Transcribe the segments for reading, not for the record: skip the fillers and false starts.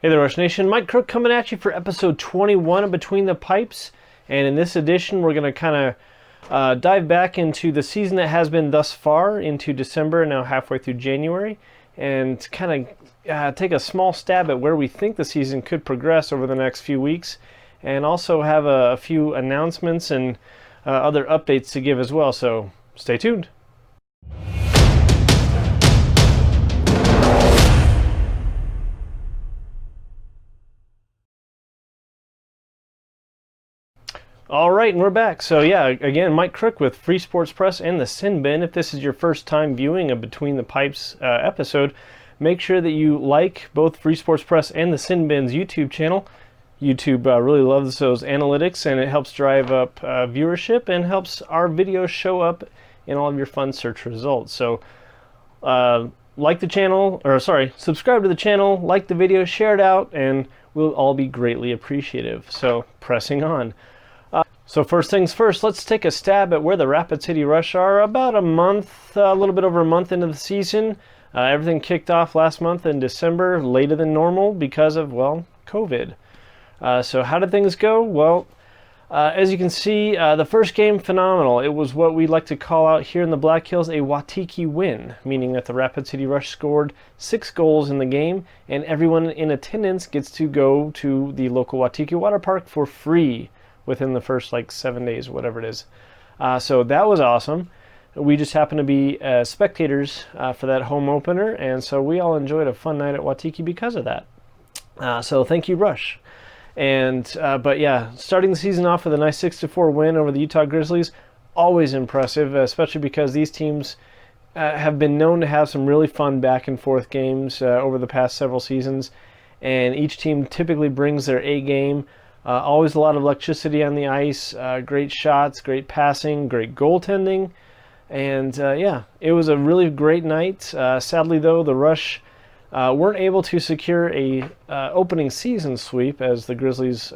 Hey there, Rush Nation. Mike Crook coming at you for episode 21 of Between the Pipes. And in this edition, we're going to kind of dive back into the season that has been thus far into December, now halfway through January, and kind of take a small stab at where we think the season could progress over the next few weeks, and also have a few announcements and other updates to give as well. So stay tuned. All right, and we're back. So yeah, again, Mike Crook with Free Sports Press and the Sin Bin. If this is your first time viewing a Between the Pipes episode, make sure that you like both Free Sports Press and the Sin Bin's YouTube channel. YouTube really loves those analytics, and it helps drive up viewership and helps our videos show up in all of your fun search results. So like the channel, or sorry, subscribe to the channel, like the video, share it out, and we'll all be greatly appreciative. So pressing on. So first things first, let's take a stab at where the Rapid City Rush are. About a month, a little bit over a month into the season. Everything kicked off last month in December, later than normal because of, well, COVID. So how did things go? Well, as you can see, the first game, phenomenal. It was what we like to call out here in the Black Hills a Watiki win, meaning that the Rapid City Rush scored 6 goals in the game, and everyone in attendance gets to go to the local Watiki water park for free within the first 7 days, whatever it is. So that was awesome. We just happened to be spectators for that home opener, and so we all enjoyed a fun night at Watiki because of that. So thank you, Rush. And but yeah, starting the season off with a nice 6-4 win over the Utah Grizzlies, always impressive, especially because these teams have been known to have some really fun back and forth games over the past several seasons, and each team typically brings their A game. Always a lot of electricity on the ice, great shots, great passing, great goaltending, and yeah, it was a really great night. Sadly, though, the Rush weren't able to secure a opening season sweep, as the Grizzlies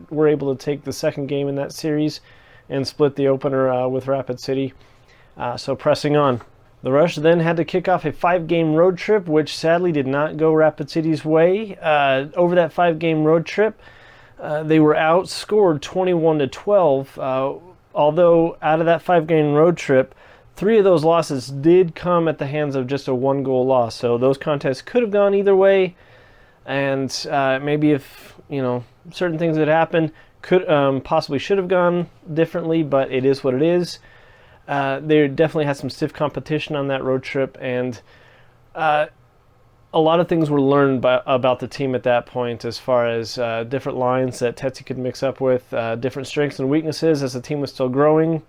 were able to take the second game in that series and split the opener with Rapid City. So pressing on. The Rush then had to kick off a 5-game road trip, which sadly did not go Rapid City's way. Over that 5-game road trip, they were outscored 21-12, although out of that 5-game road trip, 3 of those losses did come at the hands of just a 1-goal loss. So those contests could have gone either way, and maybe if certain things had happened, could possibly should have gone differently. But it is what it is. They definitely had some stiff competition on that road trip, and a lot of things were learned about the team at that point, as far as different lines that Tetsi could mix up with, different strengths and weaknesses as the team was still growing.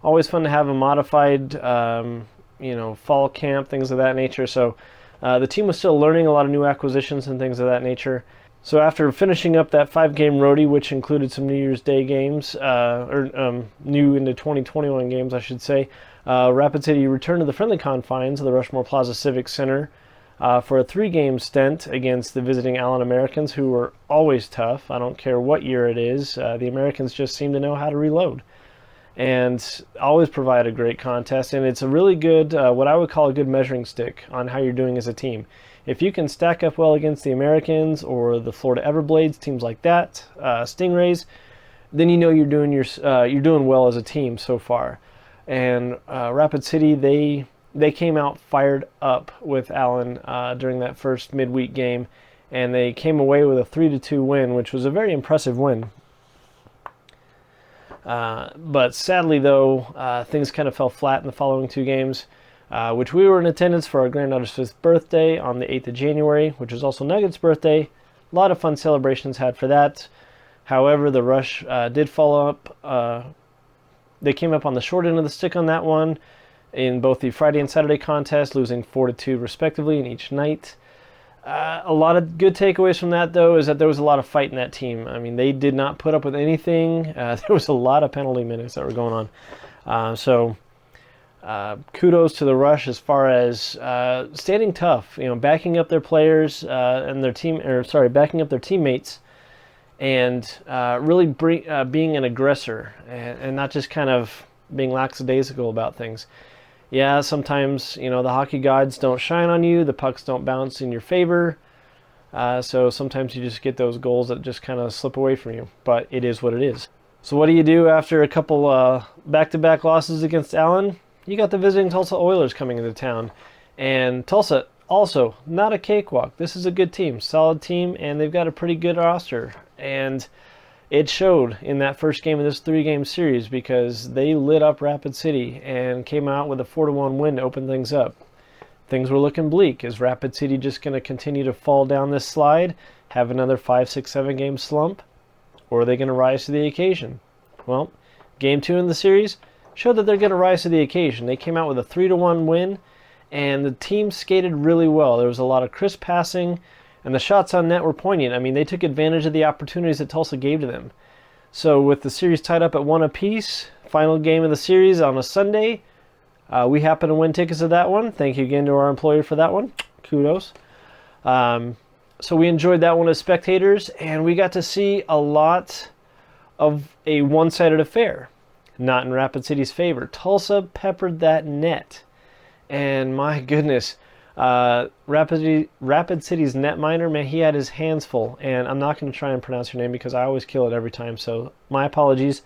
Always fun to have a modified, fall camp, things of that nature. So the team was still learning a lot of new acquisitions and things of that nature. So after finishing up that 5-game roadie, which included some New Year's Day games, new into 2021 games, I should say, Rapid City returned to the friendly confines of the Rushmore Plaza Civic Center for a 3-game stint against the visiting Allen Americans, who were always tough. I don't care what year it is. The Americans just seem to know how to reload and always provide a great contest. And it's a really good, what I would call a good measuring stick on how you're doing as a team. If you can stack up well against the Americans or the Florida Everblades, teams like that, Stingrays, then you know you're doing well as a team so far. And Rapid City, they came out fired up with Allen during that first midweek game, and they came away with a 3-2 win, which was a very impressive win. But sadly, though, things kind of fell flat in the following 2 games, which we were in attendance for our granddaughter's 5th birthday on the 8th of January, which was also Nugget's birthday. A lot of fun celebrations had for that. However, the Rush did follow up. They came up on the short end of the stick on that one in both the Friday and Saturday contest, losing 4-2 respectively in each night. A lot of good takeaways from that, though, is that there was a lot of fight in that team. I mean, they did not put up with anything. There was a lot of penalty minutes that were going on. So kudos to the Rush as far as standing tough, backing up their players and their backing up their teammates, and really being an aggressor and not just kind of being lackadaisical about things. Yeah, sometimes, the hockey gods don't shine on you, the pucks don't bounce in your favor, So sometimes you just get those goals that just kind of slip away from you, but it is what it is. So what do you do after a couple back-to-back losses against Allen? You got the visiting Tulsa Oilers coming into town, and Tulsa also not a cakewalk. This is a good team, solid team, and they've got a pretty good roster. And it showed in that first game of this 3-game series because they lit up Rapid City and came out with a 4-1 win to open things up. Things were looking bleak. Is Rapid City just going to continue to fall down this slide, have another 5, 6, 7 game slump, or are they going to rise to the occasion? Well, game 2 in the series showed that they're going to rise to the occasion. They came out with a 3-1 win, and the team skated really well. There was a lot of crisp passing, and the shots on net were poignant. I mean, they took advantage of the opportunities that Tulsa gave to them. So with the series tied up at 1 apiece, final game of the series on a Sunday, we happen to win tickets to that one. Thank you again to our employer for that one. Kudos. So we enjoyed that one as spectators, and we got to see a lot of a one-sided affair. Not in Rapid City's favor. Tulsa peppered that net. And my goodness, Rapid City's netminder, man, he had his hands full. And I'm not going to try and pronounce your name because I always kill it every time. So my apologies.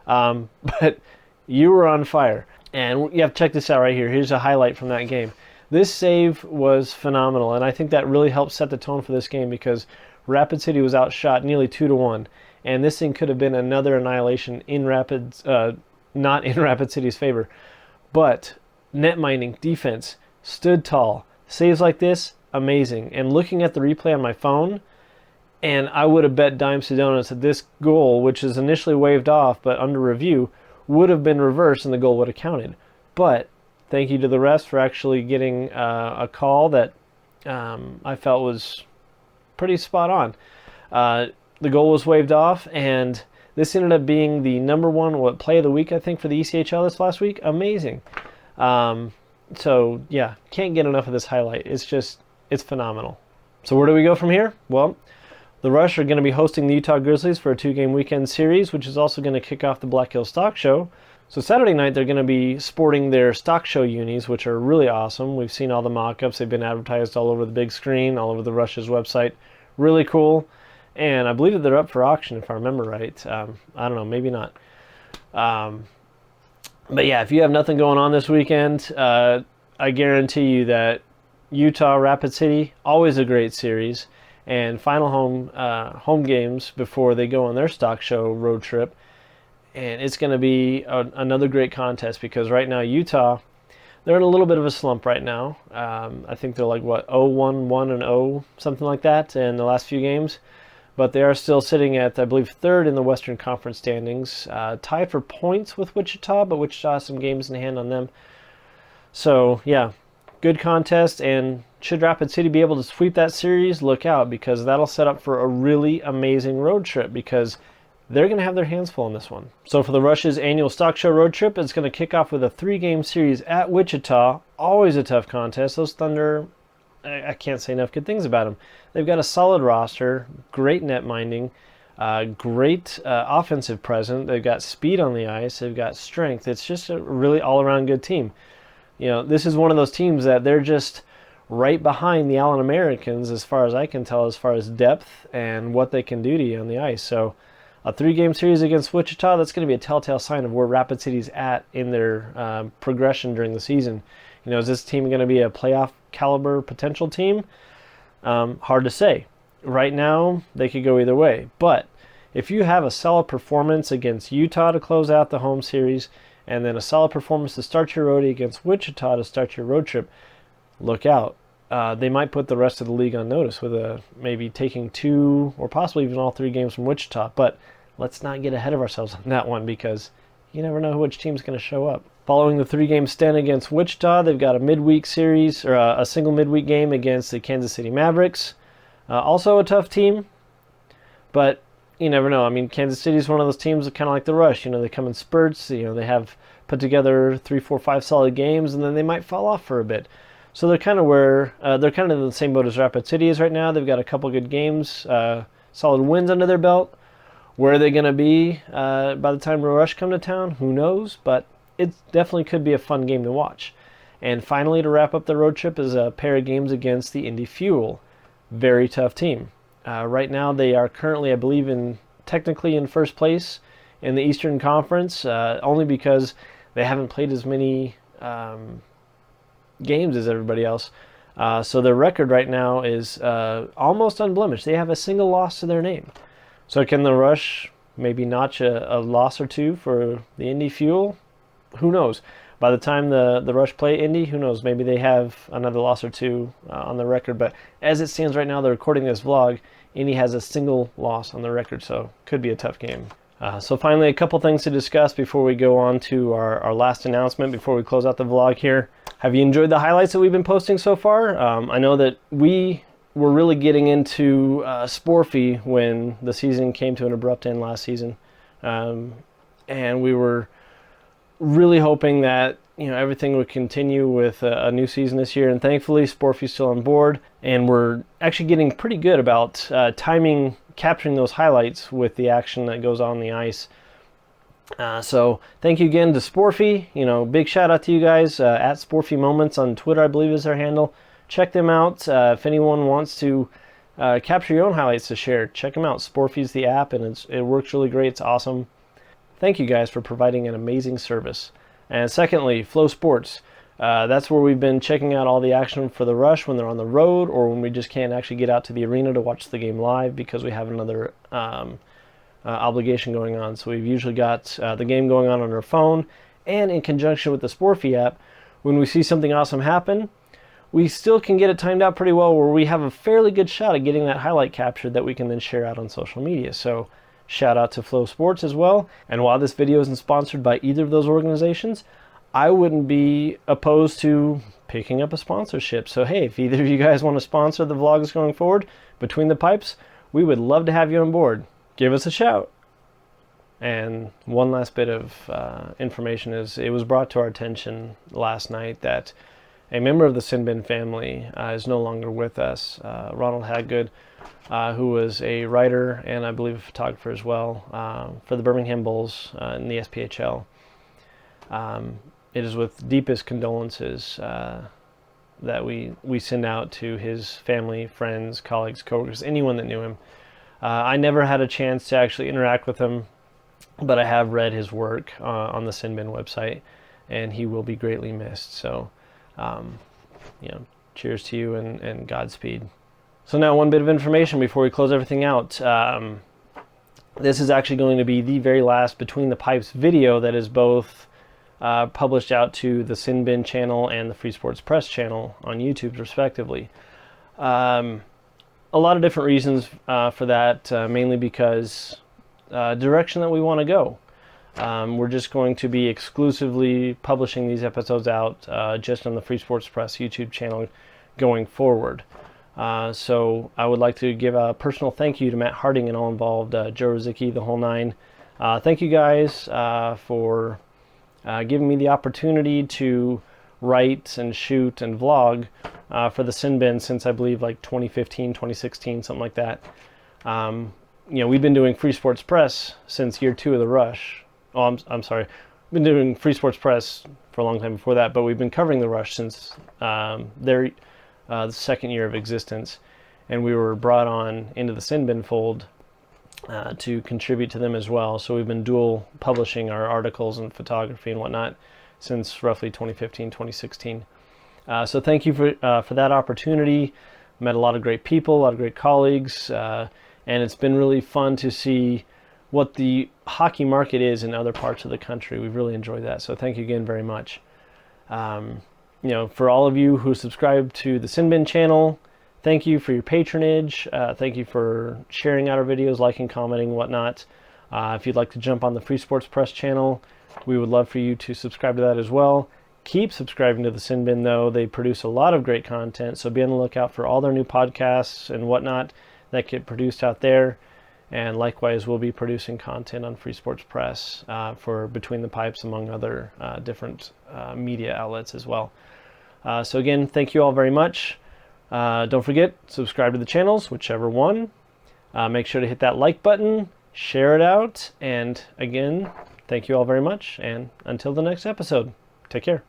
But you were on fire. And you have to check this out right here. Here's a highlight from that game. This save was phenomenal. And I think that really helped set the tone for this game because Rapid City was outshot nearly 2-1. And this thing could have been another annihilation in not in Rapid City's favor. But netminding defense stood tall. Saves like this, amazing. And looking at the replay on my phone, and I would have bet dimes to donuts that this goal, which is initially waved off but under review, would have been reversed and the goal would have counted. But thank you to the refs for actually getting a call that I felt was pretty spot on. The goal was waved off, and this ended up being the #1 play of the week, I think, for the ECHL this last week. Amazing. So, yeah, can't get enough of this highlight. It's phenomenal. So where do we go from here? Well, the Rush are going to be hosting the Utah Grizzlies for a 2-game weekend series, which is also going to kick off the Black Hills Stock Show. So Saturday night, they're going to be sporting their Stock Show unis, which are really awesome. We've seen all the mock-ups. They've been advertised all over the big screen, all over the Rush's website. Really cool. And I believe that they're up for auction, if I remember right. I don't know, maybe not. But yeah, if you have nothing going on this weekend, I guarantee you that Utah Rapid City, always a great series, and final home games before they go on their Stock Show road trip. And it's going to be another great contest because right now Utah, they're in a little bit of a slump right now. I think they're like, 0-1, 1-0, something like that in the last few games. But they are still sitting at, I believe, 3rd in the Western Conference standings, tied for points with Wichita, but Wichita has some games in hand on them. So, yeah, good contest, and should Rapid City be able to sweep that series, look out, because that'll set up for a really amazing road trip, because they're going to have their hands full on this one. So for the Rush's annual Stock Show road trip, it's going to kick off with a 3-game series at Wichita. Always a tough contest. Those Thunder, I can't say enough good things about them. They've got a solid roster, great net minding, great offensive presence. They've got speed on the ice. They've got strength. It's just a really all-around good team. You know, this is one of those teams that they're just right behind the Allen Americans as far as I can tell, as far as depth and what they can do to you on the ice. So a 3-game series against Wichita, that's going to be a telltale sign of where Rapid City's at in their progression during the season. You know, is this team going to be a playoff caliber potential team? Hard to say. Right now, they could go either way. But if you have a solid performance against Utah to close out the home series, and then a solid performance to start your roadie against Wichita to start your road trip, look out. They might put the rest of the league on notice with maybe taking 2 or possibly even all 3 games from Wichita. But let's not get ahead of ourselves on that one because you never know which team's going to show up. Following the 3-game stint against Wichita, they've got a midweek series, or a single midweek game against the Kansas City Mavericks. Also a tough team, but you never know. I mean, Kansas City is one of those teams that kind of like the Rush. You know, they come in spurts. You know, they have put together 3, 4, 5 solid games, and then they might fall off for a bit. So they're kind of they're kind of in the same boat as Rapid City is right now. They've got a couple good games, solid wins under their belt. Where are they going to be by the time Rush come to town? Who knows? But it definitely could be a fun game to watch. And finally, to wrap up the road trip, is a pair of games against the Indy Fuel. very tough team. Right now they are currently, I believe, technically in first place in the Eastern Conference, only because they haven't played as many games as everybody else. So their record right now is almost unblemished. They have a single loss to their name. So can the Rush maybe notch a loss or two for the Indy Fuel? Who knows? By the time the Rush play Indy, who knows? Maybe they have another loss or two on the record. But as it stands right now, they're recording this vlog. Indy has a single loss on the record, so could be a tough game. So finally, a couple things to discuss before we go on to our last announcement, before we close out the vlog here. Have you enjoyed the highlights that we've been posting so far? I know that we were really getting into Sporfie when the season came to an abrupt end last season. And we were really hoping that everything would continue with a new season this year, and thankfully Sporfie's still on board, and we're actually getting pretty good about capturing those highlights with the action that goes on the ice. So thank you again to Sporfie. Big shout out to you guys at Sporfie Moments on Twitter, I believe is their handle. Check them out. If anyone wants to capture your own highlights to share, check them out. Sporfie's the app, and it works really great. It's awesome. Thank you guys for providing an amazing service. And secondly, FloSports. That's where we've been checking out all the action for the Rush when they're on the road, or when we just can't actually get out to the arena to watch the game live because we have another obligation going on. So we've usually got the game going on our phone, and in conjunction with the Sporfie app, when we see something awesome happen, we still can get it timed out pretty well where we have a fairly good shot at getting that highlight captured that we can then share out on social media. So shout out to FloSports as well. And while this video isn't sponsored by either of those organizations, I wouldn't be opposed to picking up a sponsorship. So hey, if either of you guys want to sponsor the vlogs going forward, Between the Pipes, we would love to have you on board. Give us a shout. And one last bit of information is, it was brought to our attention last night that a member of the Sinbin family is no longer with us. Ronald Haggood, who was a writer and I believe a photographer as well for the Birmingham Bulls in the SPHL. It is with deepest condolences that we send out to his family, friends, colleagues, coworkers, anyone that knew him. I never had a chance to actually interact with him, but I have read his work on the Sinbin website, and he will be greatly missed. So, cheers to you and Godspeed. So now one bit of information before we close everything out. This is actually going to be the very last Between the Pipes video that is both published out to the Sinbin channel and the Free Sports Press channel on YouTube, respectively. A lot of different reasons for that, mainly because direction that we want to go. We're just going to be exclusively publishing these episodes out just on the Free Sports Press YouTube channel going forward. So I would like to give a personal thank you to Matt Harding and all involved, Joe Rozicki, the whole nine. Thank you guys for giving me the opportunity to write and shoot and vlog for the Sinbin since I believe like 2015, 2016, something like that. We've been doing Free Sports Press since year 2 of the Rush. Oh, I'm sorry. We've been doing Free Sports Press for a long time before that, but we've been covering the Rush since their second year of existence, and we were brought on into the Sinbin fold to contribute to them as well. So we've been dual publishing our articles and photography and whatnot since roughly 2015, 2016. So thank you for that opportunity. Met a lot of great people, a lot of great colleagues, and it's been really fun to see what the hockey market is in other parts of the country. We've really enjoyed that. So thank you again very much. For all of you who subscribe to the Sinbin channel, thank you for your patronage. Thank you for sharing out our videos, liking, commenting, whatnot. If you'd like to jump on the Free Sports Press channel, we would love for you to subscribe to that as well. Keep subscribing to the Sinbin, though. They produce a lot of great content, so be on the lookout for all their new podcasts and whatnot that get produced out there. And likewise, we'll be producing content on Free Sports Press for Between the Pipes, among other different media outlets as well. So again, thank you all very much. Don't forget, subscribe to the channels, whichever one. Make sure to hit that like button, share it out, and again, thank you all very much, and until the next episode, take care.